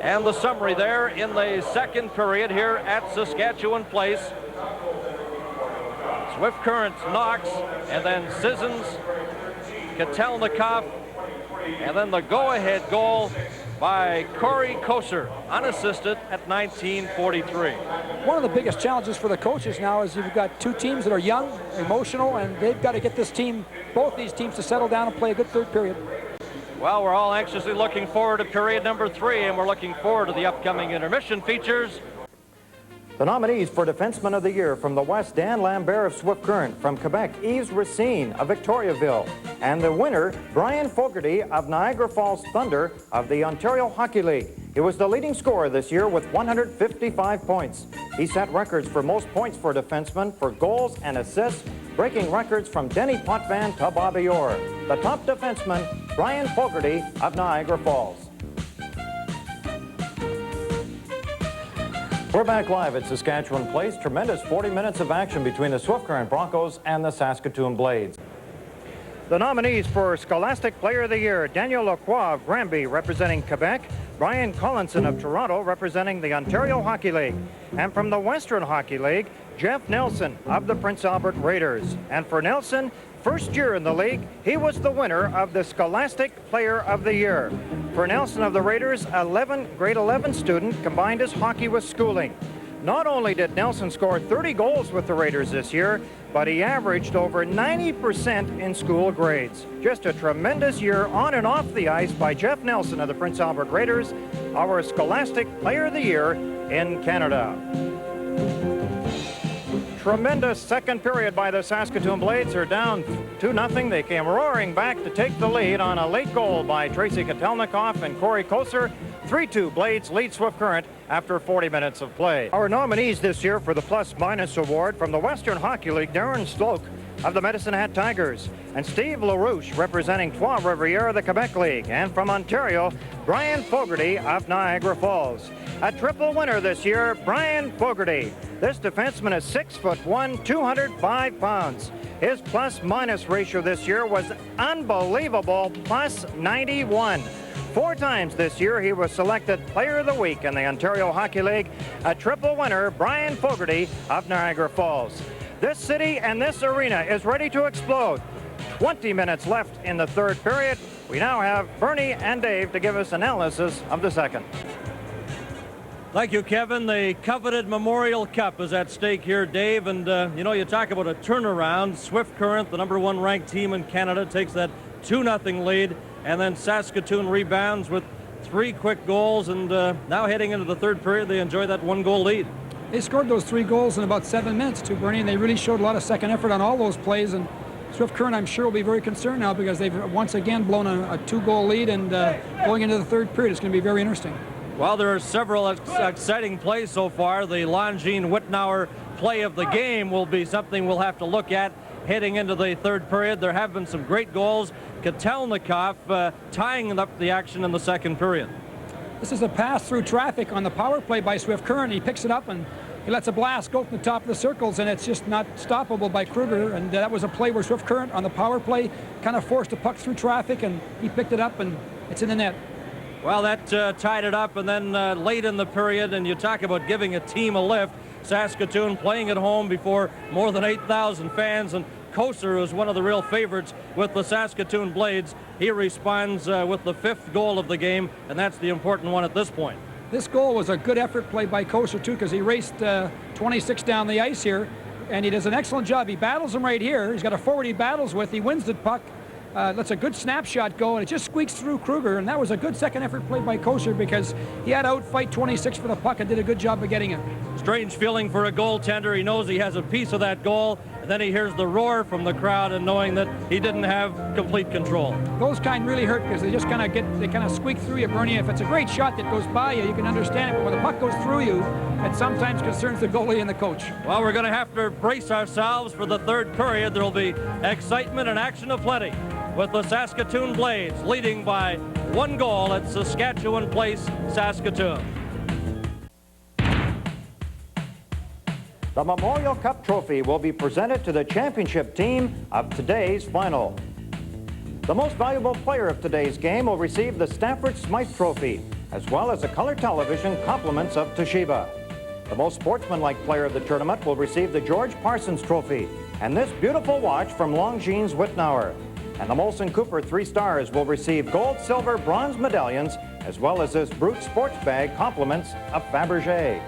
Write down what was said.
And the summary there in the second period here at Saskatchewan Place. Swift Current knocks, and then Sissons, Kotelnikov, and then the go-ahead goal by Corey Koser, unassisted at 19:43. One of the biggest challenges for the coaches now is you've got two teams that are young, emotional, and they've got to get this team, both these teams, to settle down and play a good third period. Well, we're all anxiously looking forward to period number 3, and we're looking forward to the upcoming intermission features. The nominees for Defenseman of the Year: from the West, Dan Lambert of Swift Current; from Quebec, Yves Racine of Victoriaville; and the winner, Brian Fogarty of Niagara Falls Thunder of the Ontario Hockey League. He was the leading scorer this year with 155 points. He set records for most points for defensemen, for goals and assists, breaking records from Denny Potvin to Bobby Orr. The top defenseman, Brian Fogarty of Niagara Falls. We're back live at Saskatchewan Place. Tremendous 40 minutes of action between the Swift Current Broncos and the Saskatoon Blades. The nominees for Scholastic Player of the Year: Daniel Lacroix of Granby representing Quebec; Brian Collinson of Toronto representing the Ontario Hockey League; and from the Western Hockey League, Jeff Nelson of the Prince Albert Raiders. And for Nelson, first year in the league, he was the winner of the Scholastic Player of the Year. For Nelson of the Raiders, grade 11 student, combined his hockey with schooling. Not only did Nelson score 30 goals with the Raiders this year, but he averaged over 90% in school grades. Just a tremendous year on and off the ice by Jeff Nelson of the Prince Albert Raiders, our Scholastic Player of the Year in Canada. Tremendous second period by the Saskatoon Blades. Are down 2-0. They came roaring back to take the lead on a late goal by Tracy Kotelnikov and Corey Koser. 3-2 Blades lead Swift Current after 40 minutes of play. Our nominees this year for the Plus Minus Award: from the Western Hockey League, Darren Sloak of the Medicine Hat Tigers; and Steve LaRouche representing Trois-Rivières of the Quebec League; and from Ontario, Brian Fogarty of Niagara Falls. A triple winner this year, Brian Fogarty. This defenseman is 6'1", 205 pounds. His plus-minus ratio this year was unbelievable, plus 91. 4 times this year he was selected Player of the Week in the Ontario Hockey League. A triple winner, Brian Fogarty of Niagara Falls. This city and this arena is ready to explode. 20 minutes left in the third period. We now have Bernie and Dave to give us analysis of the second. Thank you, Kevin. The coveted Memorial Cup is at stake here, Dave. And, you know, you talk about a turnaround. Swift Current, the #1 ranked team in Canada, takes that 2-0 lead. And then Saskatoon rebounds with 3 quick goals. And now heading into the third period, they enjoy that 1-goal lead. They scored those 3 goals in about 7 minutes too, Bernie, and they really showed a lot of second effort on all those plays. And Swift Current, I'm sure, will be very concerned now because they've once again blown a 2-goal lead, and going into the third period, it's going to be very interesting. Well, there are several exciting plays so far. The Longine Whitnauer play of the game will be something we'll have to look at heading into the third period. There have been some great goals. Kotelnikov tying up the action in the second period. This is a pass through traffic on the power play by Swift Current. He picks it up and he lets a blast go from the top of the circles, and it's just not stoppable by Kruger. And that was a play where Swift Current on the power play kind of forced a puck through traffic, and he picked it up and it's in the net. Well, that tied it up, and then late in the period, and you talk about giving a team a lift. Saskatoon playing at home before more than 8,000 fans, and Koser, who's one of the real favorites with the Saskatoon Blades, he responds with the 5th goal of the game, and that's the important one at this point. This goal was a good effort play by Koser too, because he raced 26 down the ice here, and he does an excellent job. He battles him right here. He's got a forward he battles with. He wins the puck. Lets a good snapshot go, and it just squeaks through Kruger, and that was a good second effort play by Koser because he had to outfight 26 for the puck and did a good job of getting it. Strange feeling for a goaltender. He knows he has a piece of that goal, and then he hears the roar from the crowd, and knowing that he didn't have complete control. Those kind really hurt because they just kind of squeak through you, Bernie. If it's a great shot that goes by you, you can understand it, but when the puck goes through you, it sometimes concerns the goalie and the coach. Well, we're going to have to brace ourselves for the third period. There will be excitement and action aplenty, with the Saskatoon Blades leading by 1 goal at Saskatchewan Place, Saskatoon. The Memorial Cup trophy will be presented to the championship team of today's final. The most valuable player of today's game will receive the Stafford Smythe Trophy. as well as a color television compliments of Toshiba. The most sportsmanlike player of the tournament will receive the George Parsons Trophy and this beautiful watch from Longines Wittnauer. And the Molson Cooper 3 stars will receive gold, silver, bronze medallions, as well as this Brute sports bag compliments of Fabergé.